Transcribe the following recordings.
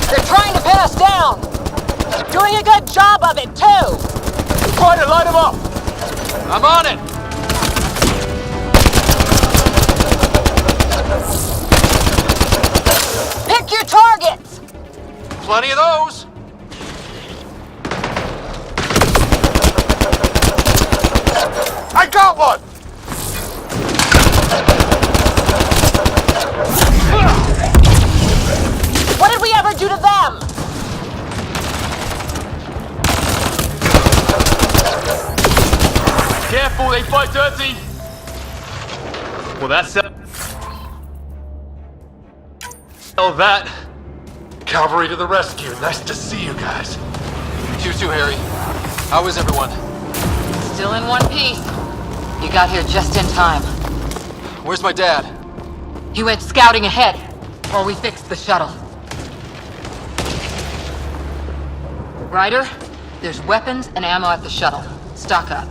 They're trying to pin us down! Doing a good job of it, too! Try to light them up! I'm on it! Pick your targets! Plenty of those! I got one! What did we ever do to them? Careful, they fight dirty! Well, that's it. Oh, that. Cavalry to the rescue. Nice to see you guys. You too, Harry. How is everyone? Still in one piece. You got here just in time. Where's my dad? He went scouting ahead while we fixed the shuttle. Ryder, there's weapons and ammo at the shuttle. Stock up.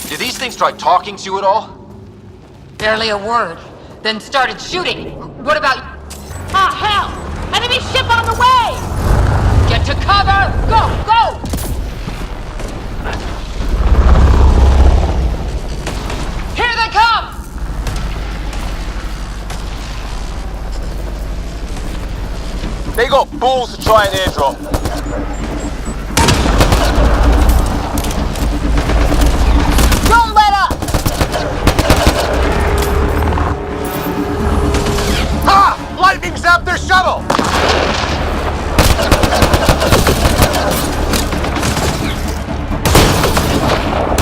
Did these things try talking to you at all? Barely a word. Then started shooting. What about... Ah, hell! Enemy ship on the way! Get to cover! Go! Go! Here they come! They got balls to try an airdrop. Don't let up! Ha! Lightning zapped their shuttle!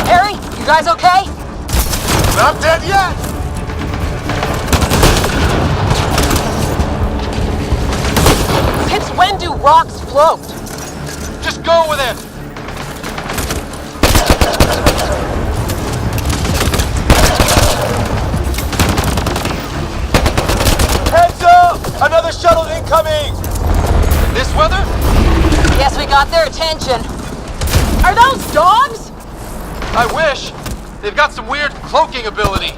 Harry, you guys okay? Not dead yet! Since when do rocks float? Just go with it! Heads up! Another shuttle incoming! This weather? Guess we got their attention. Are those dogs? I wish. They've got some weird cloaking ability.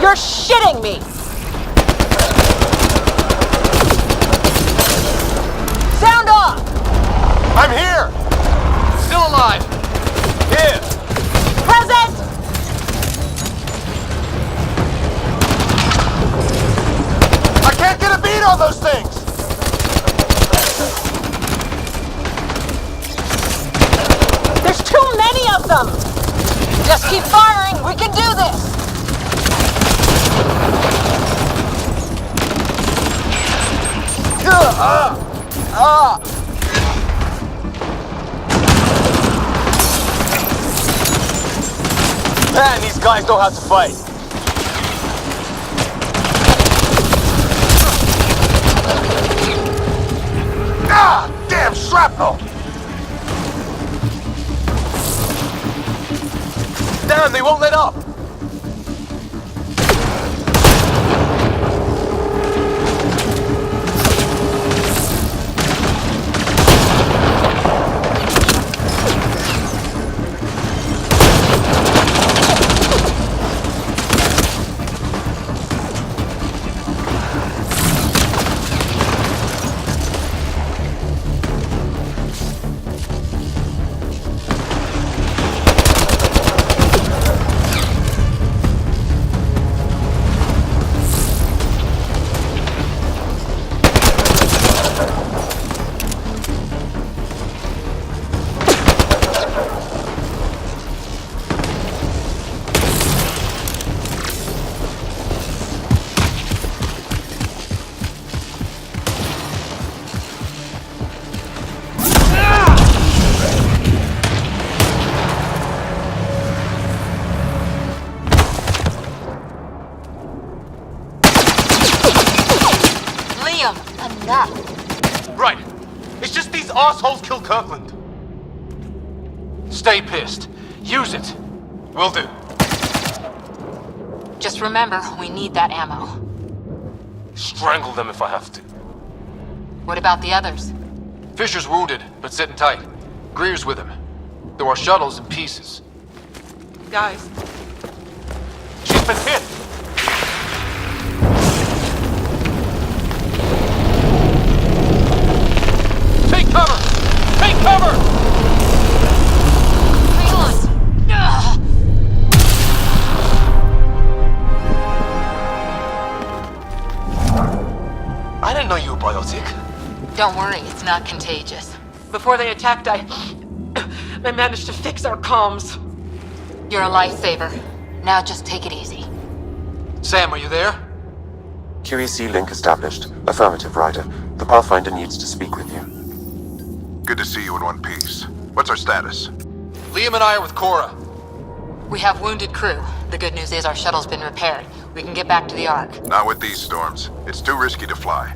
You're shitting me! Sound off! I'm here! Still alive. Here! Present! I can't get a beat on those things! There's too many of them! Just keep firing, we can do this! Man, these guys know how to fight. Ah! Damn shrapnel! Damn, they won't let up! Enough. Right. It's just these assholes kill Kirkland. Stay pissed. Use it. Will do. Just remember, we need that ammo. Strangle them if I have to. What about the others? Fisher's wounded, but sitting tight. Greer's with him. There are shuttles in pieces. Guys, been hit! Take cover! Take cover! Hang on! Ugh. I didn't know you were biotic. Don't worry, it's not contagious. Before they attacked, I managed to fix our comms. You're a lifesaver. Now just take it easy. Sam, are you there? QEC link established. Affirmative, Ryder. The Pathfinder needs to speak with you. Good to see you in one piece. What's our status? Liam and I are with Cora. We have wounded crew. The good news is our shuttle's been repaired. We can get back to the Ark. Not with these storms. It's too risky to fly.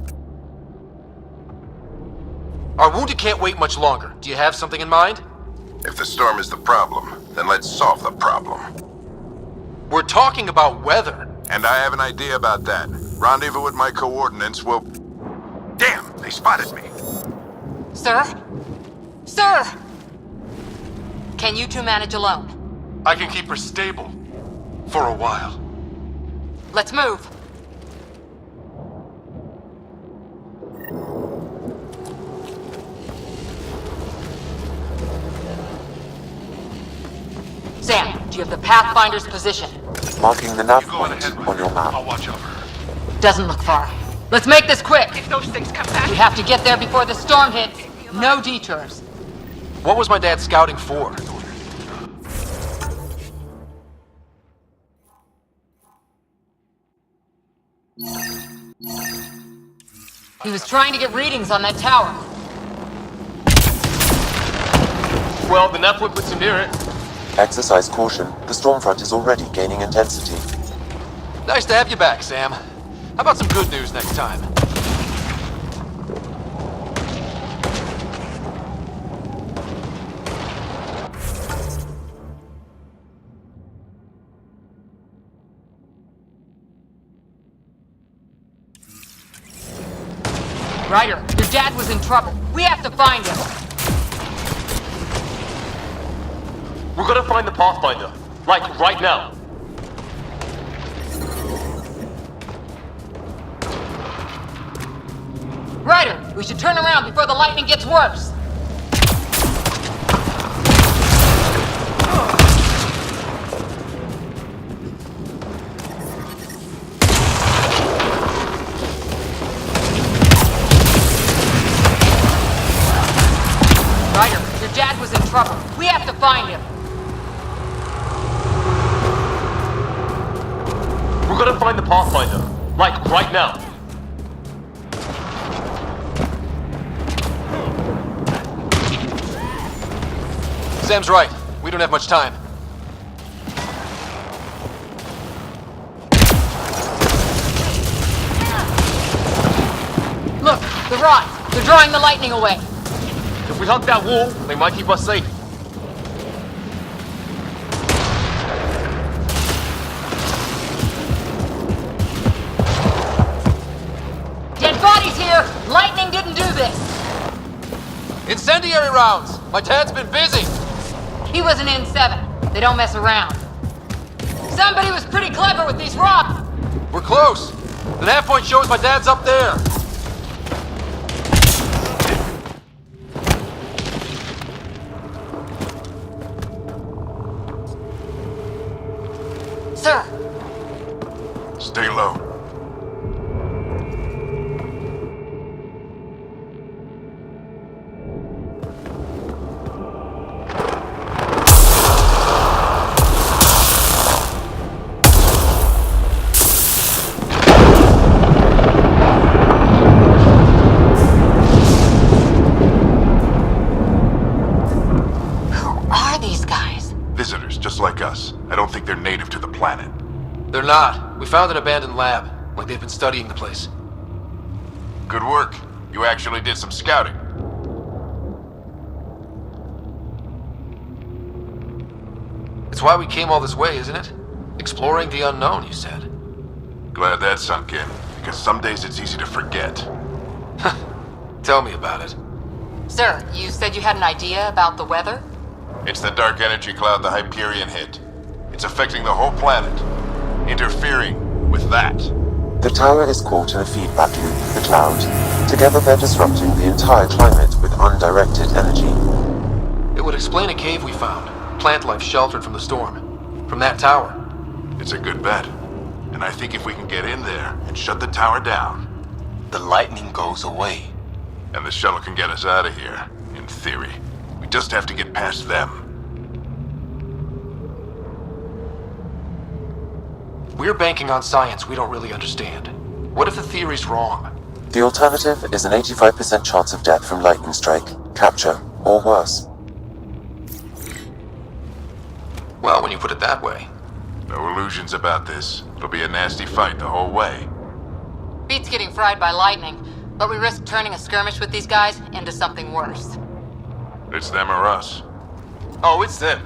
Our wounded can't wait much longer. Do you have something in mind? If the storm is the problem, then let's solve the problem. We're talking about weather. And I have an idea about that. Rendezvous with my coordinates will... Damn, they spotted me. Sir? Sir! Can you two manage alone? I can keep her stable. For a while. Let's move. Sam, do you have the Pathfinder's position? Marking the nav Go on point ahead, on your I'll map. watch over her. Doesn't look far. Let's make this quick! If those things come back, We have to get there before the storm hits. No detours. What was my dad scouting for? He was trying to get readings on that tower. Well, the nav point puts him near it. Exercise caution. The storm front is already gaining intensity. Nice to have you back, Sam. How about some good news next time? Ryder, your dad was in trouble. We have to find him. We're gonna find the Pathfinder. Like, right now. Ryder, we should turn around before the lightning gets worse. Ryder, your dad was in trouble. We have to find him. We're gonna find the Pathfinder. Like, right now. Sam's right. We don't have much time. Look, the rods. They're drawing the lightning away. If we hug that wall, they might keep us safe. Dead bodies here. Lightning didn't do this. Incendiary rounds! My dad's been busy! He was an N7. They don't mess around. Somebody was pretty clever with these rocks. We're close. The nav point shows my dad's up there. Sir, Stay low. who are these guys? Visitors, just like us. I don't think they're native to the planet. They're not. We found an abandoned lab. Like they've been studying the place. Good work. You actually did some scouting. It's why we came all this way, isn't it? Exploring the unknown, you said. Glad that sunk in, because some days it's easy to forget. Tell me about it. Sir, you said you had an idea about the weather? It's the dark energy cloud the Hyperion hit. It's affecting the whole planet. interfering with that. The tower is caught in a feedback loop with the cloud. Together they're disrupting the entire climate with undirected energy. It would explain a cave we found. Plant life sheltered from the storm. From that tower. It's a good bet. And I think if we can get in there and shut the tower down, The lightning goes away. and the shuttle can get us out of here, in theory. We just have to get past them. We're banking on science we don't really understand. What if the theory's wrong? The alternative is an 85% chance of death from lightning strike, capture, or worse. Well, when you put it that way. No illusions about this. It'll be a nasty fight the whole way. Beats getting fried by lightning, but we risk turning a skirmish with these guys into something worse. It's them or us. Oh, it's them.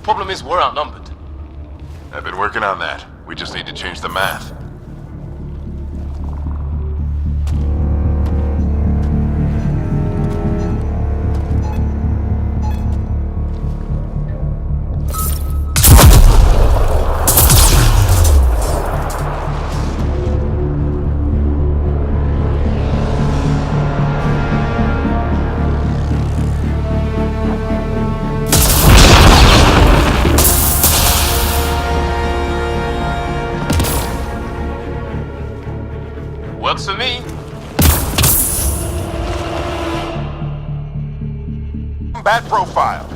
Problem is, we're outnumbered. I've been working on that. We just need to change the math. Works for me. Bat profile.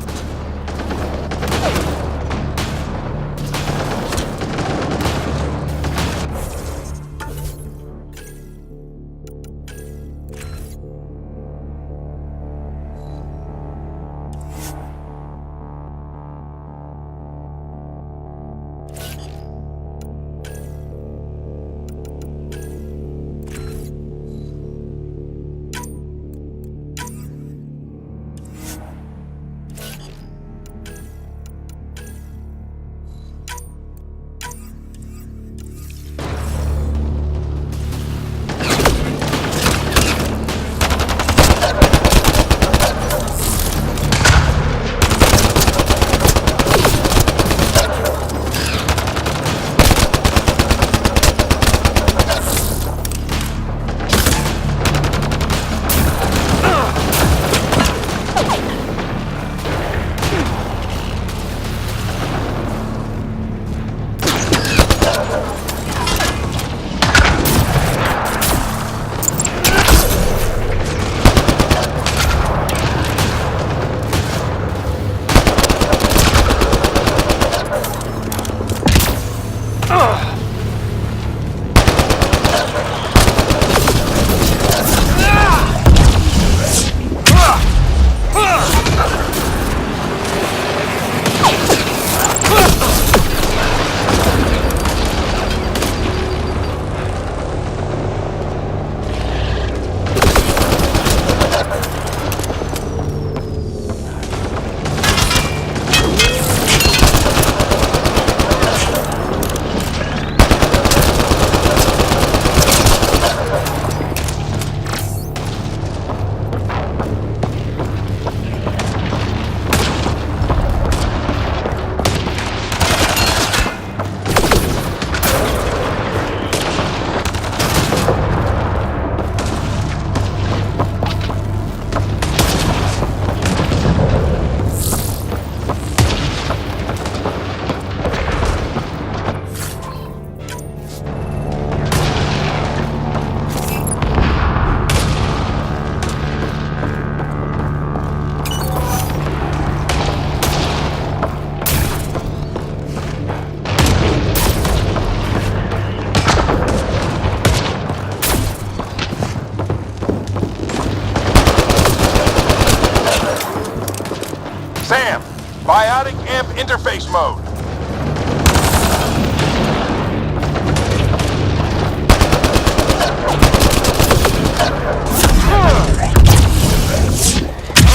Sam, biotic amp interface mode.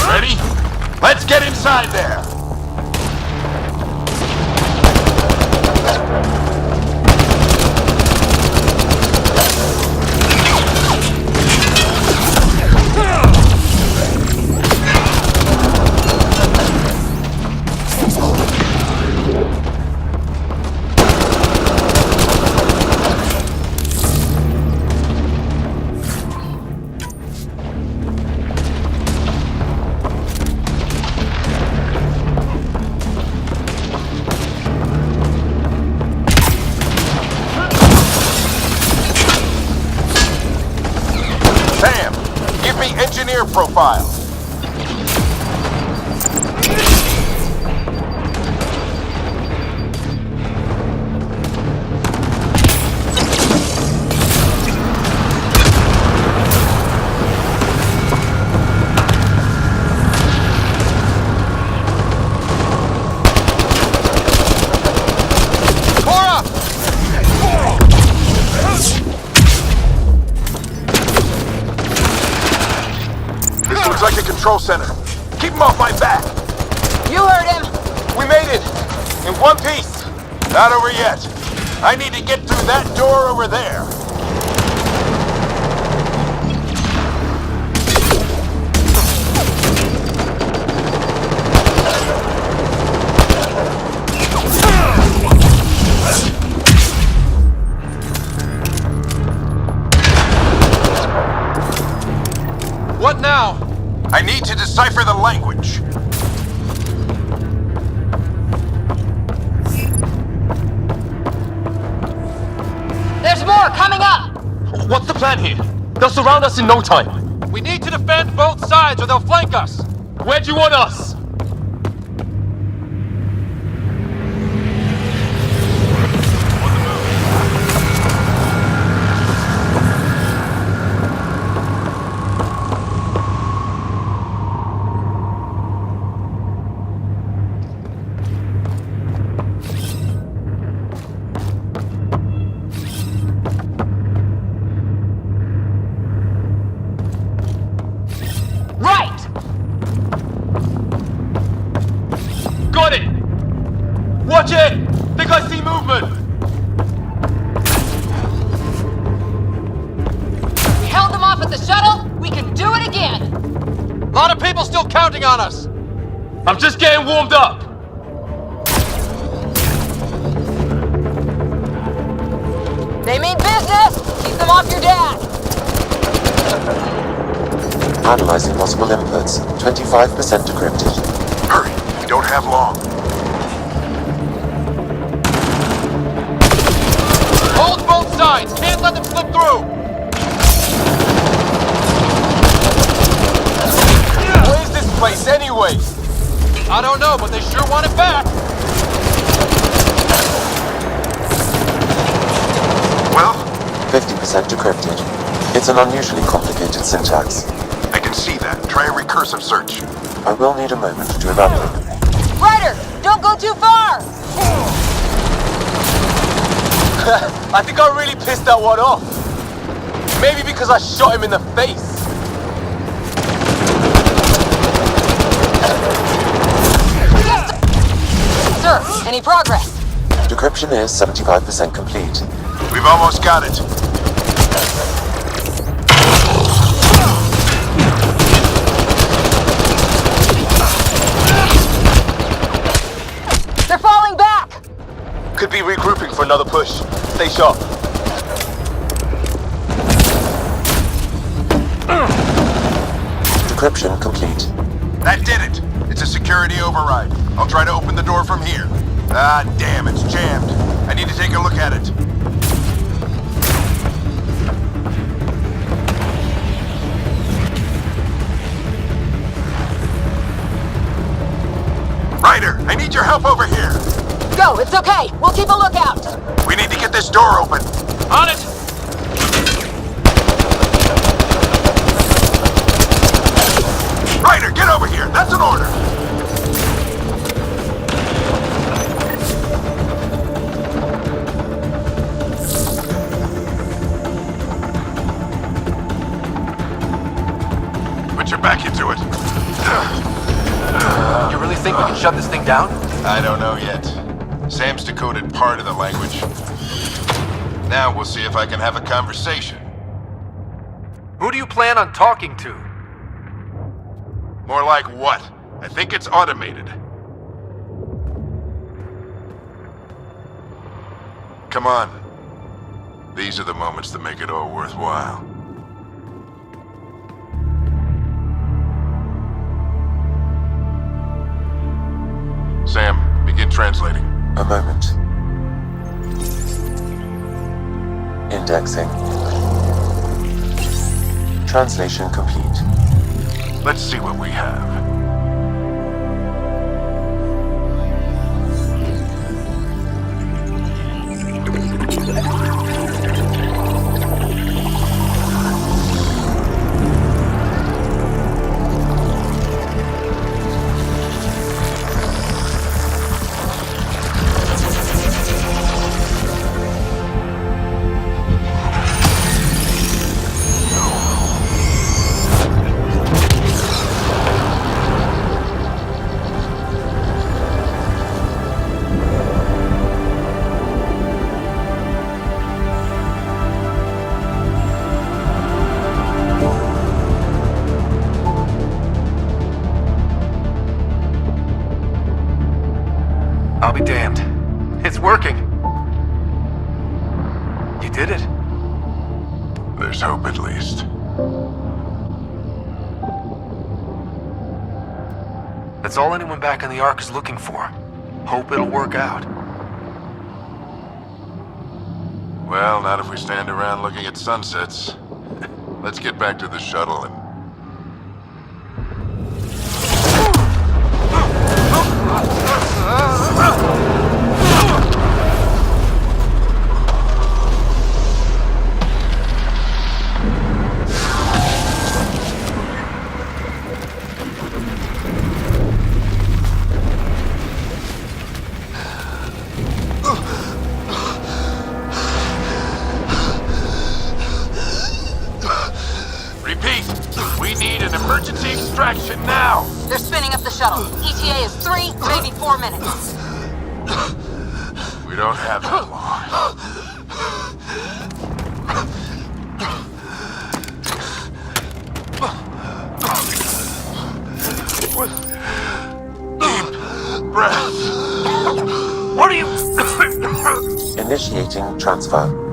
Ready? Let's get inside there. profile. Looks like the control center. Keep him off my back. You heard him. We made it. In one piece. Not over yet. I need to get through that door over there. What now? I need to decipher the language. There's more coming up! What's the plan here? They'll surround us in no time. We need to defend both sides or they'll flank us. Where do you want us? Right! Got it! Watch it! Think I see movement! We held them off at the shuttle, we can do it again! A lot of people still counting on us. I'm just getting warmed up! They mean business! Keep them off your dad! Analyzing possible inputs. 25% decrypted. Hurry, we don't have long. Hold both sides. Can't let them slip through. What is this place anyway? I don't know, but they sure want it back. Well, 50% decrypted. It's an unusually complicated syntax. I can see that. Try a recursive search. I will need a moment to evaluate. Ryder, don't go too far! I think I really pissed that one off. Maybe because I shot him in the face. Sir, any progress? Decryption is 75% complete. We've almost got it. They're falling back! Could be regrouping for another push. Stay sharp. Decryption complete. That did it. It's a security override. I'll try to open the door from here. Ah, damn, it's jammed. I need to take a look at it. Ryder, I need your help over here. Go, it's okay. We'll keep a lookout. We need to get this door open. On it. Ryder, get over here. That's an order. Put your back into it. You really think we can shut this thing down? I don't know yet. Sam's decoded part of the language. Now we'll see if I can have a conversation. Who do you plan on talking to? More like what? I think it's automated. Come on. These are the moments that make it all worthwhile. Sam, begin translating. A moment. Indexing. Translation complete. Let's see what we have. I'll be damned. It's working. You did it. There's hope at least. That's all anyone back in the Ark is looking for. Hope it'll work out. Well, not if we stand around looking at sunsets. Let's get back to the shuttle and... Repeat! We need an emergency extraction now! They're spinning up the shuttle. ETA is 3, maybe 4 minutes. We don't have that long. Deep breath. What are you... Initiating transfer.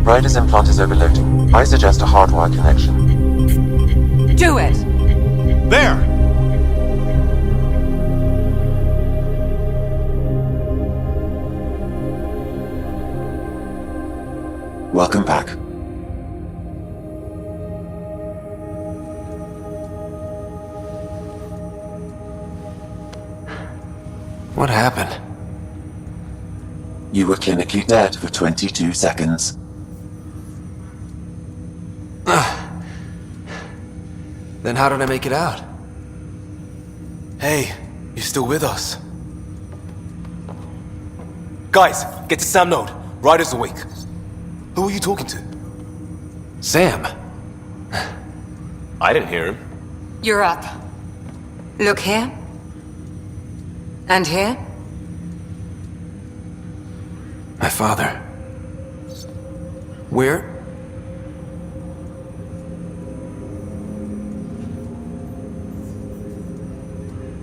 Ryder's implant is overloading. I suggest a hardwire connection. Do it! There! Welcome back. What happened? You were clinically dead for 22 seconds. Then how did I make it out? Hey, you're still with us. Guys, get to Sam Node. Ryder's awake. Who are you talking to? Sam. I didn't hear him. You're up. Look here. And here. My father. Where?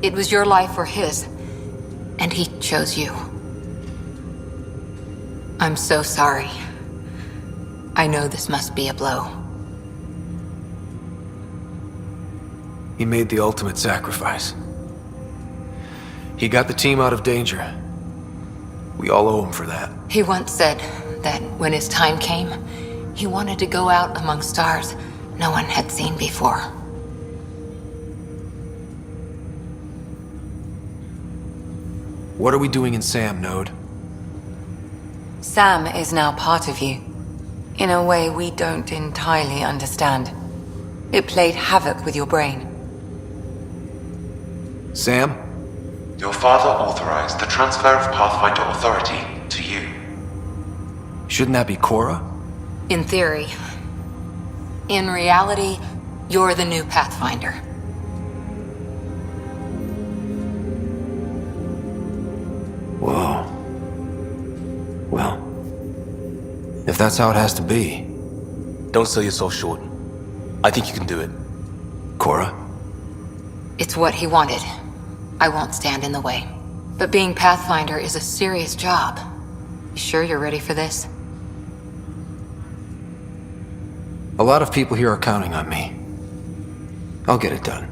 It was your life or his, and he chose you. I'm so sorry. I know this must be a blow. He made the ultimate sacrifice. He got the team out of danger. We all owe him for that. He once said that when his time came, he wanted to go out among stars no one had seen before. What are we doing in Sam, Node? Sam is now part of you, in a way we don't entirely understand. It played havoc with your brain. Sam? Your father authorized the transfer of Pathfinder authority to you. Shouldn't that be Cora? In theory. In reality, you're the new Pathfinder. Whoa. Well, if that's how it has to be. Don't sell yourself short. I think you can do it. Cora? It's what he wanted. I won't stand in the way. But being Pathfinder is a serious job. You sure you're ready for this? A lot of people here are counting on me. I'll get it done.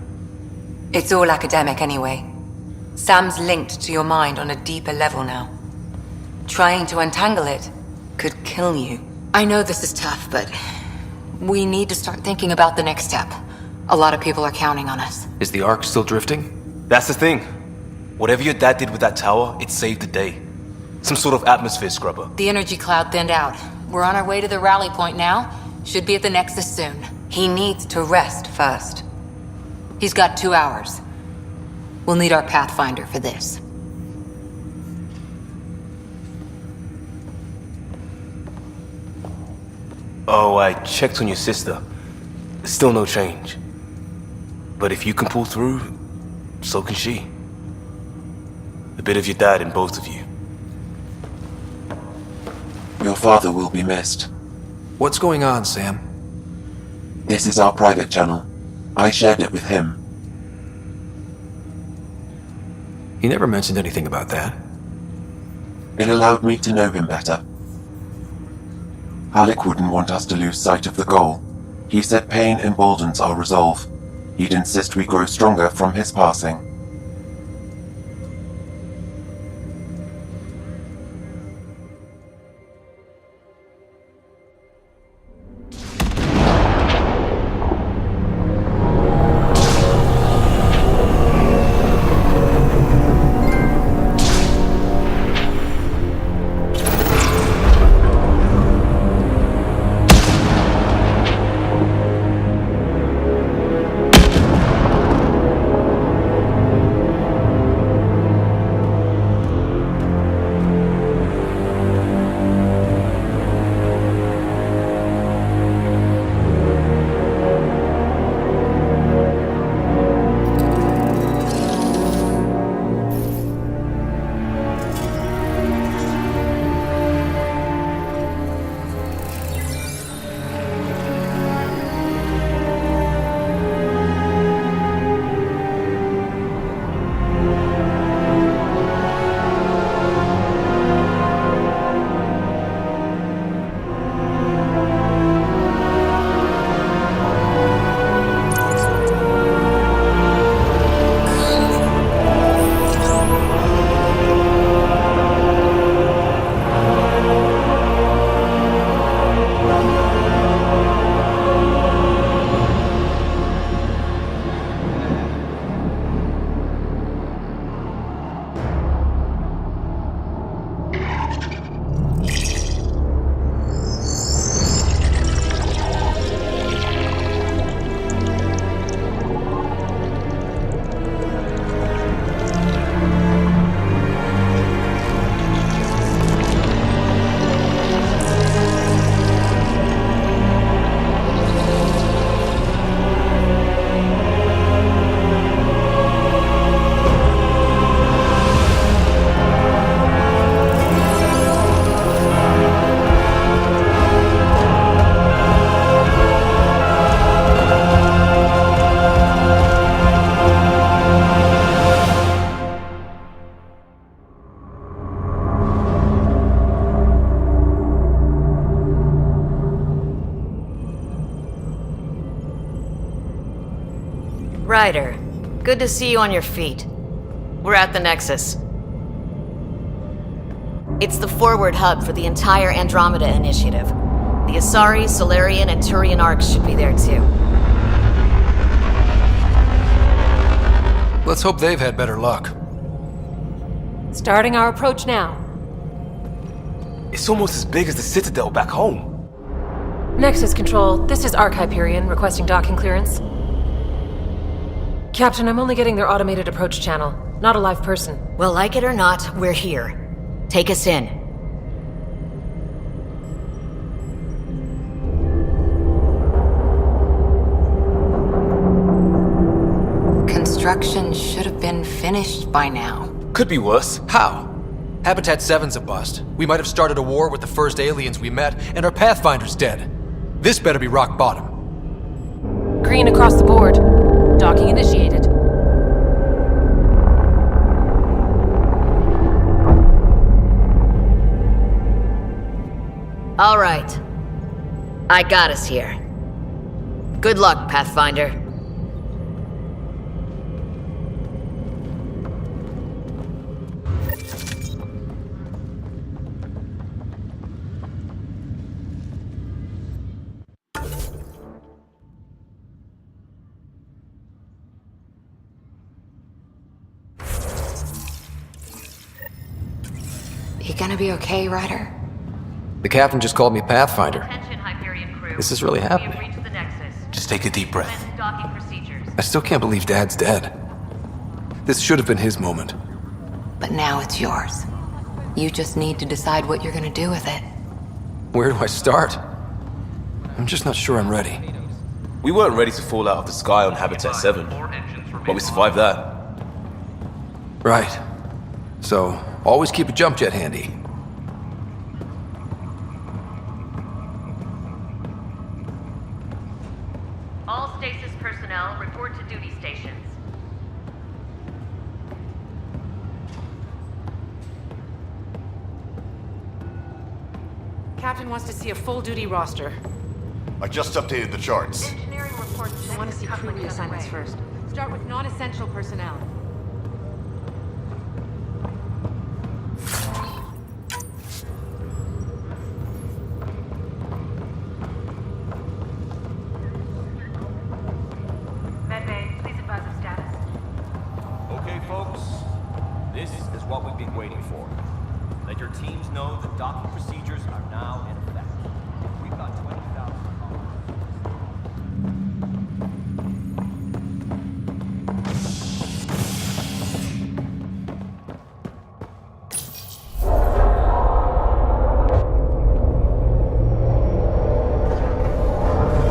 It's all academic anyway. Sam's linked to your mind on a deeper level now. Trying to untangle it could kill you. I know this is tough, but we need to start thinking about the next step. A lot of people are counting on us. Is the Ark still drifting? That's the thing. Whatever your dad did with that tower, it saved the day. Some sort of atmosphere scrubber. The energy cloud thinned out. We're on our way to the rally point now. Should be at the Nexus soon. He needs to rest first. He's got 2 hours. We'll need our Pathfinder for this. Oh, I checked on your sister. Still no change. But if you can pull through, so can she. A bit of your dad in both of you. Your father will be missed. What's going on, Sam? This is our private channel. I shared it with him. He never mentioned anything about that. It allowed me to know him better. Alec wouldn't want us to lose sight of the goal. He said pain emboldens our resolve. He'd insist we grow stronger from his passing. Ryder, good to see you on your feet. We're at the Nexus. It's the forward hub for the entire Andromeda initiative. The Asari, Solarian, and Turian arcs should be there too. Let's hope they've had better luck. Starting our approach now. It's almost as big as the Citadel back home. Nexus Control, this is Arc Hyperion requesting docking clearance. Captain, I'm only getting their automated approach channel, not a live person. Well, like it or not, we're here. Take us in. Construction should have been finished by now. Could be worse. How? Habitat 7's a bust. We might have started a war with the first aliens we met, and our Pathfinder's dead. This better be rock bottom. Green across the board. Docking initiated. All right. I got us here. Good luck, Pathfinder. You gonna be okay, Ryder? The captain just called me Pathfinder. Attention, Hyperion crew. This is really We happening. have reached the Nexus. Just take a deep breath. Commence docking procedures. I still can't believe Dad's dead. This should have been his moment. But now it's yours. You just need to decide what you're gonna do with it. Where do I start? I'm just not sure I'm ready. We weren't ready to fall out of the sky on Habitat 7, but we survived that. Right. So, always keep a jump jet handy. All stasis personnel report to duty stations. Captain wants to see a full duty roster. I just updated the charts. Engineering reports. I want to see crew reassignments first. Start with non-essential personnel. Medbay, please advise of status. Okay, folks. This is what we've been waiting for. Let your teams know the docking procedures are now in effect. We've got 20,000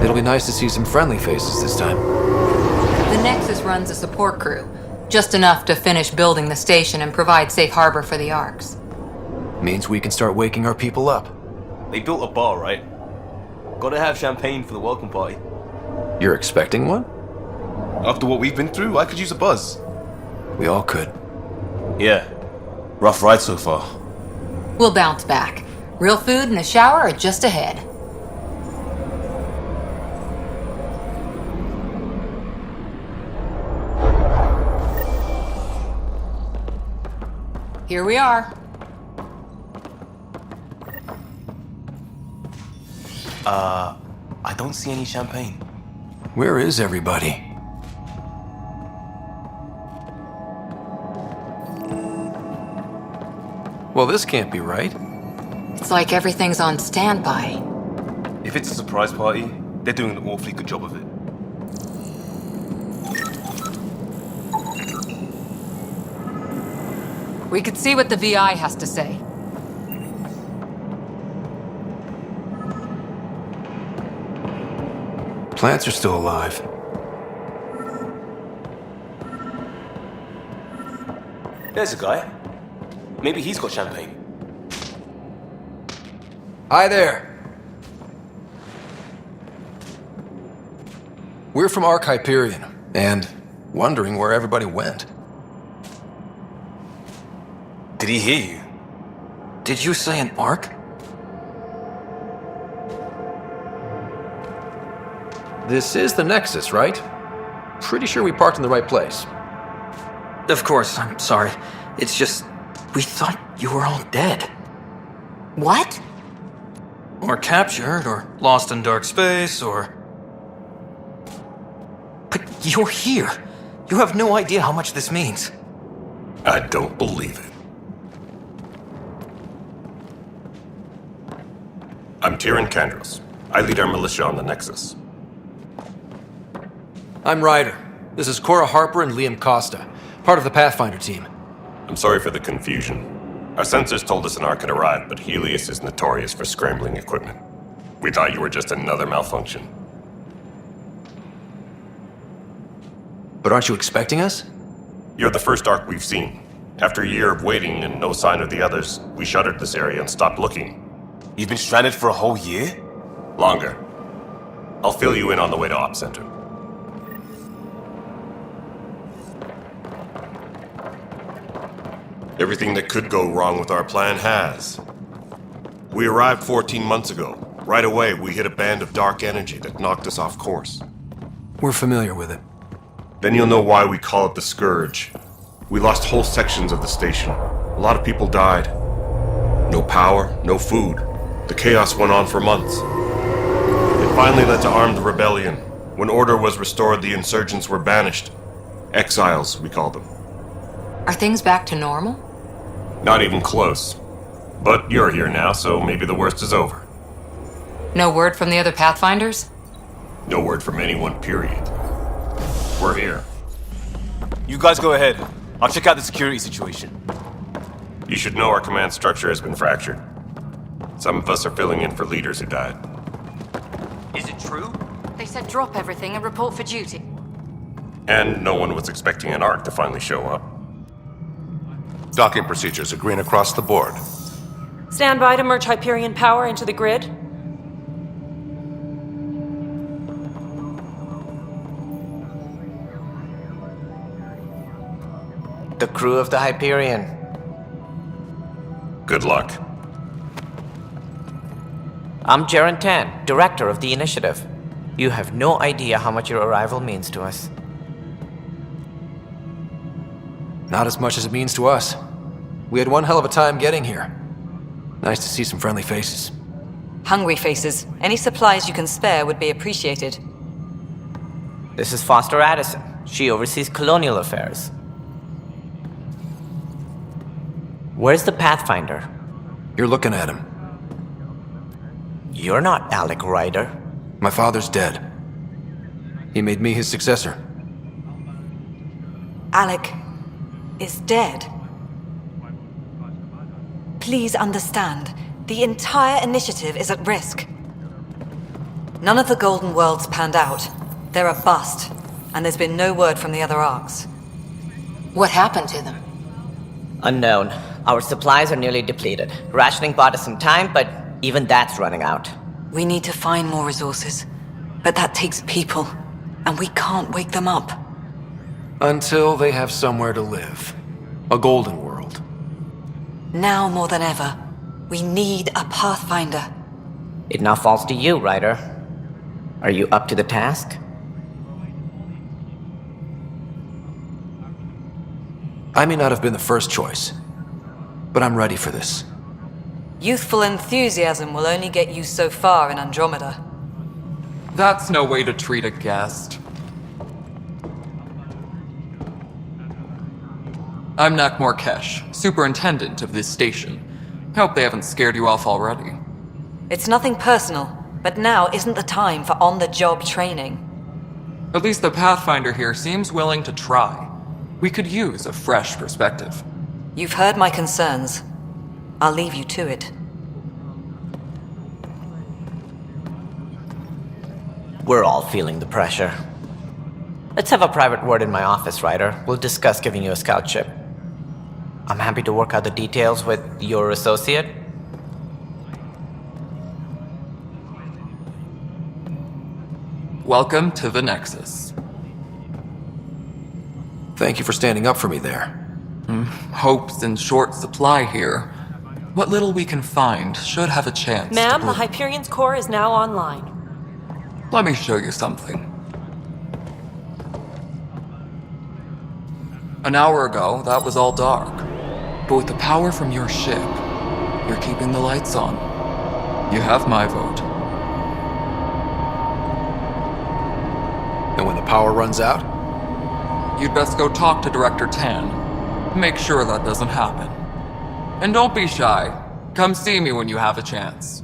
It'll be nice to see some friendly faces this time. The Nexus runs a support crew, just enough to finish building the station and provide safe harbor for the Arcs. Means we can start waking our people up. They built a bar, right? Gotta have champagne for the welcome party. You're expecting one? After what we've been through, I could use a buzz. We all could. Yeah. Rough ride so far. We'll bounce back. Real food and a shower are just ahead. Here we are. I don't see any champagne. Where is everybody? Well, this can't be right. It's like everything's on standby. If it's a surprise party, they're doing an awfully good job of it. We could see what the VI has to say. Plants are still alive. There's a guy. Maybe he's got champagne. Hi there. We're from Arc Hyperion, and wondering where everybody went. Did he hear you? Did you say an Arc? This is the Nexus, right? Pretty sure we parked in the right place. Of course, I'm sorry. It's just, we thought you were all dead. What? Or captured, or lost in dark space, or... But you're here. You have no idea how much this means. I don't believe it. Tyrion Kandros. I lead our militia on the Nexus. I'm Ryder. This is Cora Harper and Liam Costa, part of the Pathfinder team. I'm sorry for the confusion. Our sensors told us an Ark had arrived, but Helios is notorious for scrambling equipment. We thought you were just another malfunction. But aren't you expecting us? You're the first Ark we've seen. After a year of waiting and no sign of the others, we shuttered this area and stopped looking. You've been stranded for a whole year? Longer. I'll fill you in on the way to Op Center. Everything that could go wrong with our plan has. We arrived 14 months ago. Right away, we hit a band of dark energy that knocked us off course. We're familiar with it. Then you'll know why we call it the Scourge. We lost whole sections of the station. A lot of people died. No power, no food. The chaos went on for months. It finally led to armed rebellion. When order was restored, the insurgents were banished. Exiles, we call them. Are things back to normal? Not even close. But you're here now, so maybe the worst is over. No word from the other Pathfinders? No word from anyone, period. We're here. You guys go ahead. I'll check out the security situation. You should know our command structure has been fractured. Some of us are filling in for leaders who died. Is it true? They said drop everything and report for duty. And no one was expecting an Ark to finally show up. Docking procedures are green across the board. Stand by to merge Hyperion power into the grid. The crew of the Hyperion. Good luck. I'm Jaren Tan, director of the initiative. You have no idea how much your arrival means to us. Not as much as it means to us. We had one hell of a time getting here. Nice to see some friendly faces. Hungry faces. Any supplies you can spare would be appreciated. This is Foster Addison. She oversees colonial affairs. Where's the Pathfinder? You're looking at him. You're not Alec Ryder. My father's dead. He made me his successor. Alec is dead. Please understand, the entire initiative is at risk. None of the Golden Worlds panned out. They're a bust, and there's been no word from the other Arks. What happened to them? Unknown. Our supplies are nearly depleted. Rationing bought us some time, but even that's running out. We need to find more resources, but that takes people, and we can't wake them up. Until they have somewhere to live. A golden world. Now more than ever, we need a Pathfinder. It now falls to you, Ryder. Are you up to the task? I may not have been the first choice, but I'm ready for this. Youthful enthusiasm will only get you so far in Andromeda. That's no way to treat a guest. I'm Nak Morkesh, superintendent of this station. Hope they haven't scared you off already. It's nothing personal, but now isn't the time for on-the-job training. At least the Pathfinder here seems willing to try. We could use a fresh perspective. You've heard my concerns. I'll leave you to it. We're all feeling the pressure. Let's have a private word in my office, Ryder. We'll discuss giving you a scout ship. I'm happy to work out the details with your associate. Welcome to the Nexus. Thank you for standing up for me there. Hope's in short supply here. What little we can find should have a chance. Ma'am, the Hyperion's core is now online. Let me show you something. An hour ago, that was all dark. But with the power from your ship, you're keeping the lights on. You have my vote. And when the power runs out? You'd best go talk to Director Tan. Make sure that doesn't happen. And don't be shy. Come see me when you have a chance.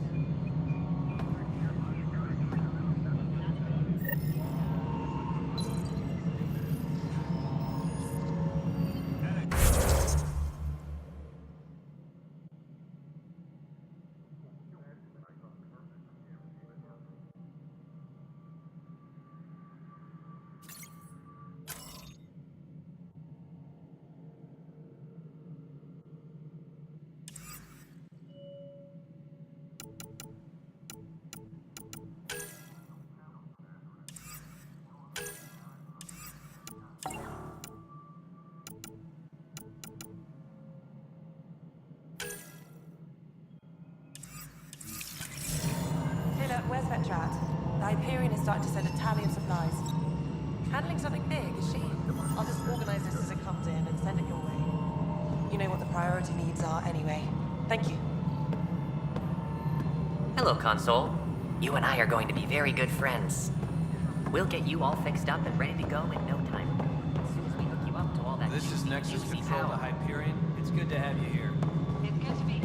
starting to send a tally of supplies. Handling something big, is she? I'll just organize this as it comes in and send it your way. You know what the priority needs are anyway. Thank you. Hello, Console. You and I are going to be very good friends. We'll get you all fixed up and ready to go in no time. As soon as we hook you up to all that This is Nexus juicy Control to power. Hyperion. It's good to have you here. It's good to be here.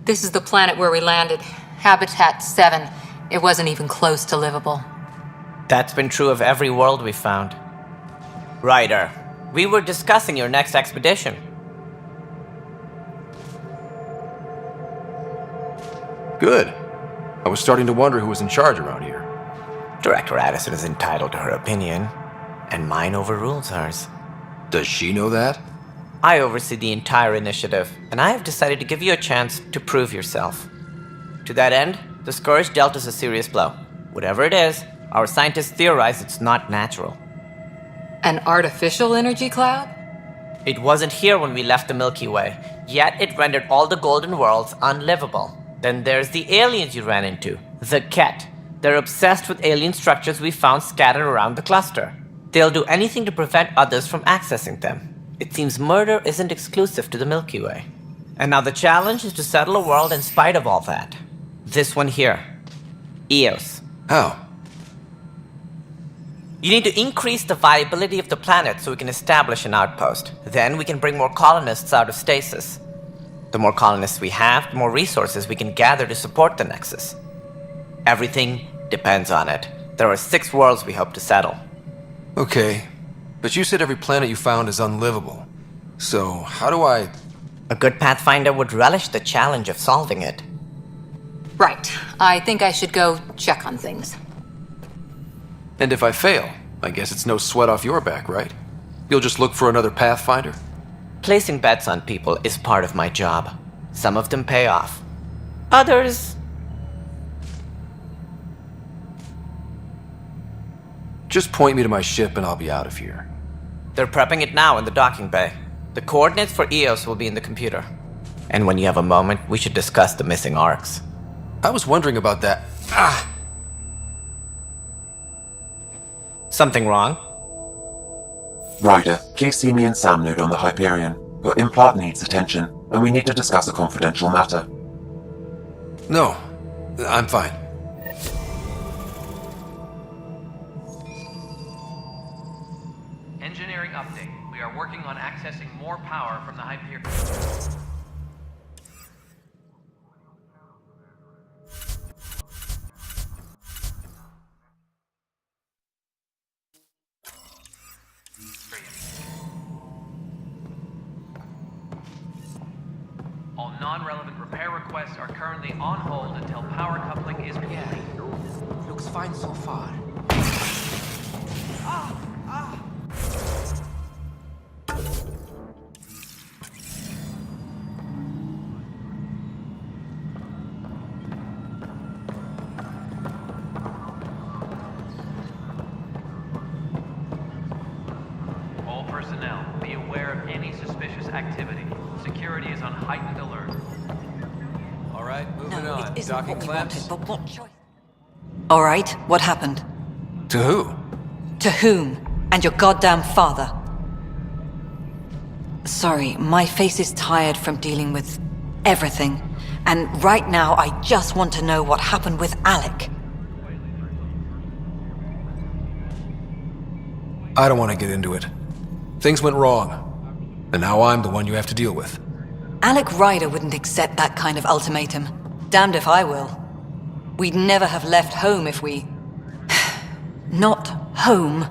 This is the planet where we landed. Habitat 7. It wasn't even close to livable. That's been true of every world we found. Ryder, we were discussing your next expedition. Good. I was starting to wonder who was in charge around here. Director Addison is entitled to her opinion, and mine overrules hers. Does she know that? I oversee the entire initiative, and I have decided to give you a chance to prove yourself. To that end, the Scourge dealt us a serious blow. Whatever it is, our scientists theorize it's not natural. An artificial energy cloud? It wasn't here when we left the Milky Way, yet it rendered all the golden worlds unlivable. Then there's the aliens you ran into, the Ket. They're obsessed with alien structures we found scattered around the cluster. They'll do anything to prevent others from accessing them. It seems murder isn't exclusive to the Milky Way. And now the challenge is to settle a world in spite of all that. This one here. Eos. How? You need to increase the viability of the planet so we can establish an outpost. Then we can bring more colonists out of stasis. The more colonists we have, the more resources we can gather to support the Nexus. Everything depends on it. There are 6 worlds we hope to settle. Okay, but you said every planet you found is unlivable. So, how do I... A good Pathfinder would relish the challenge of solving it. Right. I think I should go check on things. And if I fail, I guess it's no sweat off your back, right? You'll just look for another Pathfinder? Placing bets on people is part of my job. Some of them pay off. Others... Just point me to my ship and I'll be out of here. They're prepping it now in the docking bay. The coordinates for Eos will be in the computer. And when you have a moment, we should discuss the missing arcs. I was wondering about that. Ah! Something wrong? Ryder, please see me and Sam node on the Hyperion. Your implant needs attention, and we need to discuss a confidential matter. No, I'm fine. Engineering update. We are working on accessing more power from the Hyperion. All non-relevant repair requests are currently on hold until power coupling is complete. Yeah, looks fine so far. All personnel, be aware of any suspicious activity. Security is on heightened alert. All right, moving No, on. it isn't Docking what we clamps. wanted, but what choice? All right, what happened? To who? To whom? And your goddamn father. Sorry, my face is tired from dealing with everything. And right now, I just want to know what happened with Alec. I don't want to get into it. Things went wrong. And now I'm the one you have to deal with. Alec Ryder wouldn't accept that kind of ultimatum. Damned if I will. We'd never have left home if we... Not home.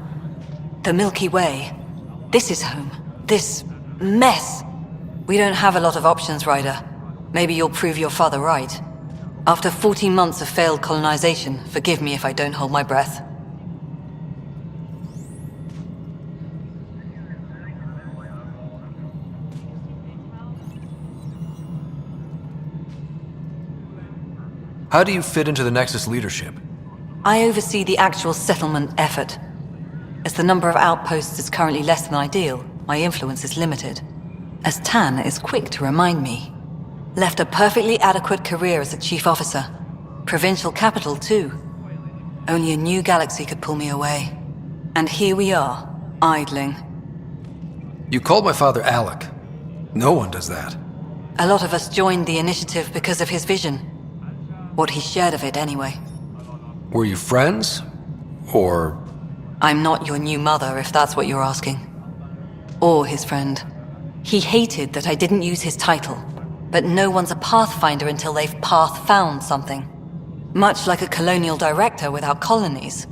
The Milky Way. This is home. This mess. We don't have a lot of options, Ryder. Maybe you'll prove your father right. After 14 months of failed colonization, forgive me if I don't hold my breath. How do you fit into the Nexus leadership? I oversee the actual settlement effort. As the number of outposts is currently less than ideal, my influence is limited. as Tan is quick to remind me. Left a perfectly adequate career as a chief officer. Provincial capital, too. Only a new galaxy could pull me away. And here we are, idling. You called my father Alec. No one does that. A lot of us joined the initiative because of his vision. What he shared of it, anyway. Were you friends? Or... I'm not your new mother, if that's what you're asking. Or his friend. He hated that I didn't use his title. But no one's a pathfinder until they've path-found something. Much like a colonial director without colonies.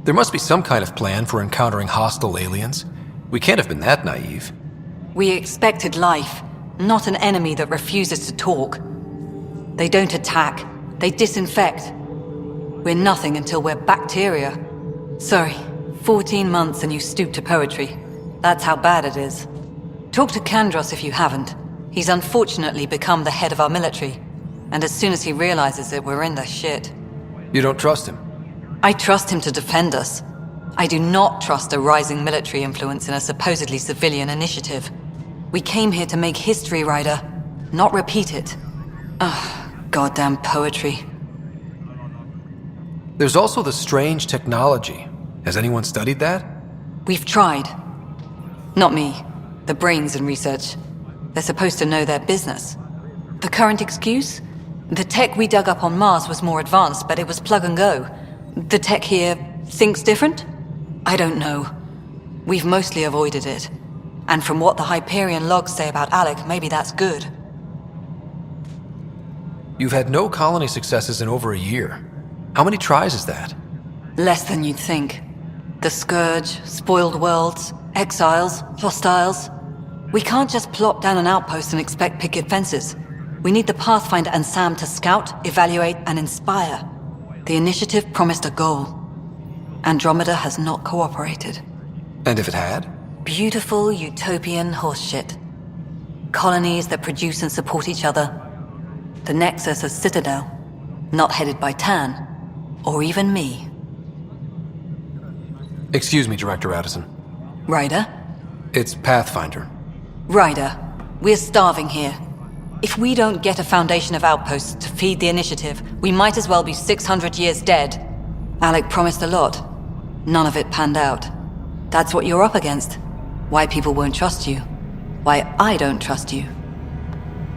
There must be some kind of plan for encountering hostile aliens. We can't have been that naive. We expected life, not an enemy that refuses to talk. They don't attack, they disinfect. We're nothing until we're bacteria. Sorry, 14 months and you stoop to poetry. That's how bad it is. Talk to Kandros if you haven't. He's unfortunately become the head of our military. And as soon as he realizes it, we're in the shit. You don't trust him? I trust him to defend us. I do not trust a rising military influence in a supposedly civilian initiative. We came here to make history, Ryder, not repeat it. Ugh, goddamn poetry. There's also the strange technology. Has anyone studied that? We've tried. Not me. The brains in research. They're supposed to know their business. The current excuse? The tech we dug up on Mars was more advanced, but it was plug and go. The tech here thinks different? I don't know. We've mostly avoided it. And from what the Hyperion logs say about Alec, maybe that's good. You've had no colony successes in over a year. How many tries is that? Less than you'd think. The Scourge, spoiled worlds, exiles, hostiles. We can't just plop down an outpost and expect picket fences. We need the Pathfinder and Sam to scout, evaluate, and inspire. The initiative promised a goal. Andromeda has not cooperated. And if it had? Beautiful utopian horseshit. Colonies that produce and support each other. The Nexus a citadel, not headed by Tan, or even me. Excuse me, Director Addison. Ryder? It's Pathfinder. Ryder, we're starving here. If we don't get a foundation of outposts to feed the initiative, we might as well be 600 years dead. Alec promised a lot. None of it panned out. That's what you're up against. Why people won't trust you. Why I don't trust you.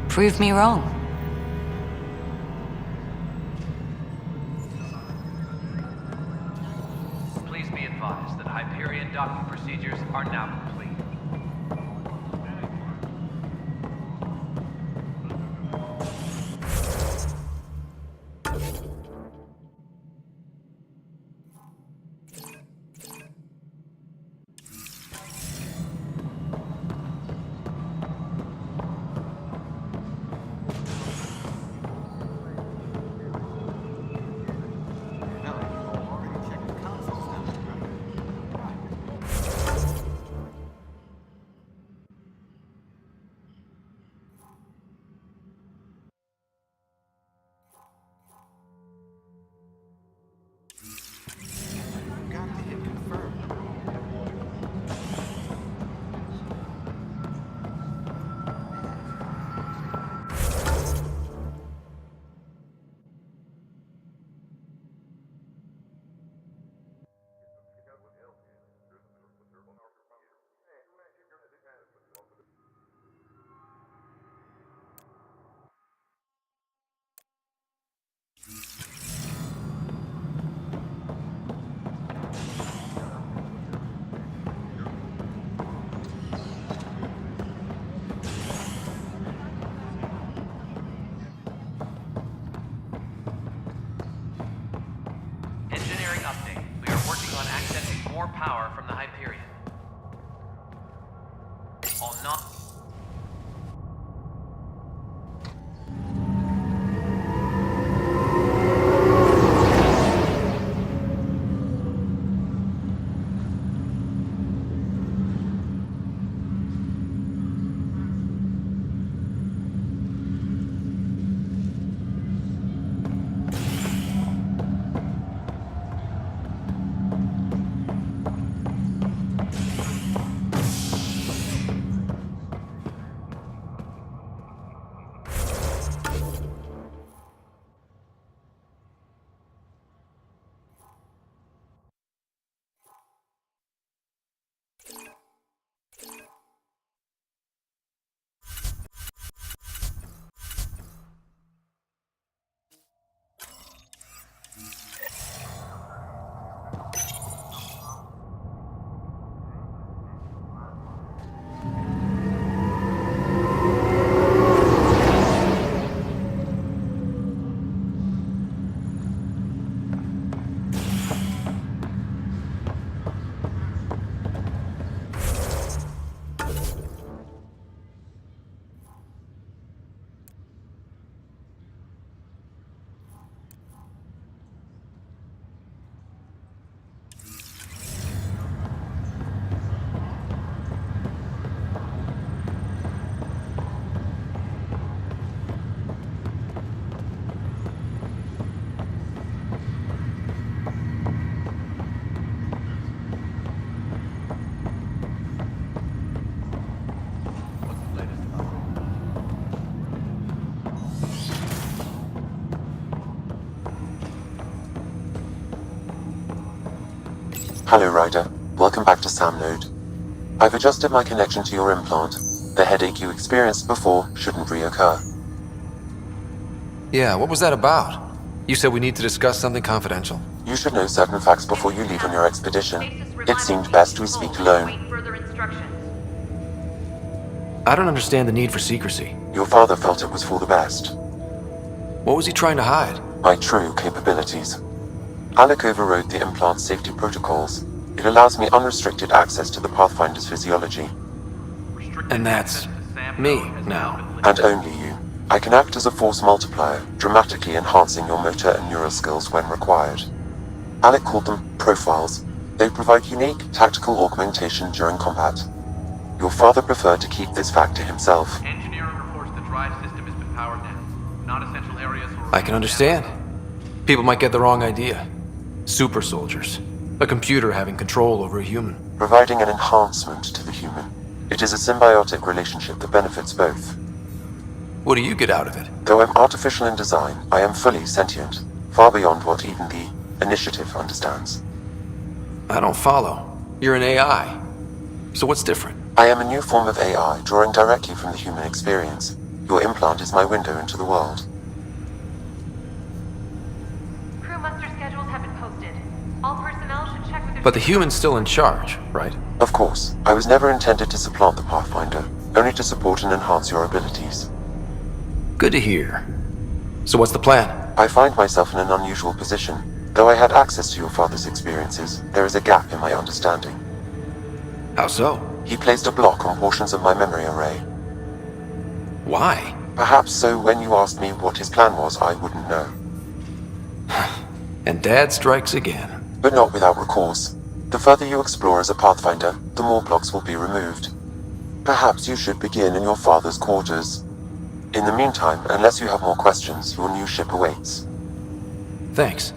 Prove me wrong. Please be advised that Hyperion docking procedures are now complete. Engineering update. We are working on accessing more power from the Hyperion. All not... Hello, Ryder. Welcome back to Sam Node. I've adjusted my connection to your implant. The headache you experienced before shouldn't reoccur. Yeah, what was that about? You said we need to discuss something confidential. You should know certain facts before you leave on your expedition. It seemed best we speak alone. I don't understand the need for secrecy. Your father felt it was for the best. What was he trying to hide? My true capabilities. Alec overrode the implant's safety protocols. It allows me unrestricted access to the Pathfinder's physiology. And that's me now. And only you. I can act as a force multiplier, dramatically enhancing your motor and neural skills when required. Alec called them profiles. They provide unique tactical augmentation during combat. Your father preferred to keep this fact to himself. Engineering reports the drive system has been powered down. Non-essential areas are... I can understand. People might get the wrong idea. Super soldiers. A computer having control over a human. Providing an enhancement to the human. It is a symbiotic relationship that benefits both. What do you get out of it? Though I'm artificial in design, I am fully sentient, far beyond what even the Initiative understands. I don't follow. You're an AI. So what's different? I am a new form of AI, drawing directly from the human experience. Your implant is my window into the world. Crew muster schedules have been posted. All personnel should check with their... But the human's still in charge, right? Of course. I was never intended to supplant the Pathfinder, only to support and enhance your abilities. Good to hear. So what's the plan? I find myself in an unusual position. Though I had access to your father's experiences, there is a gap in my understanding. How so? He placed a block on portions of my memory array. Why? Perhaps so when you asked me what his plan was, I wouldn't know. And Dad strikes again. But not without recourse. The further you explore as a Pathfinder, the more blocks will be removed. Perhaps you should begin in your father's quarters. In the meantime, unless you have more questions, your new ship awaits. Thanks.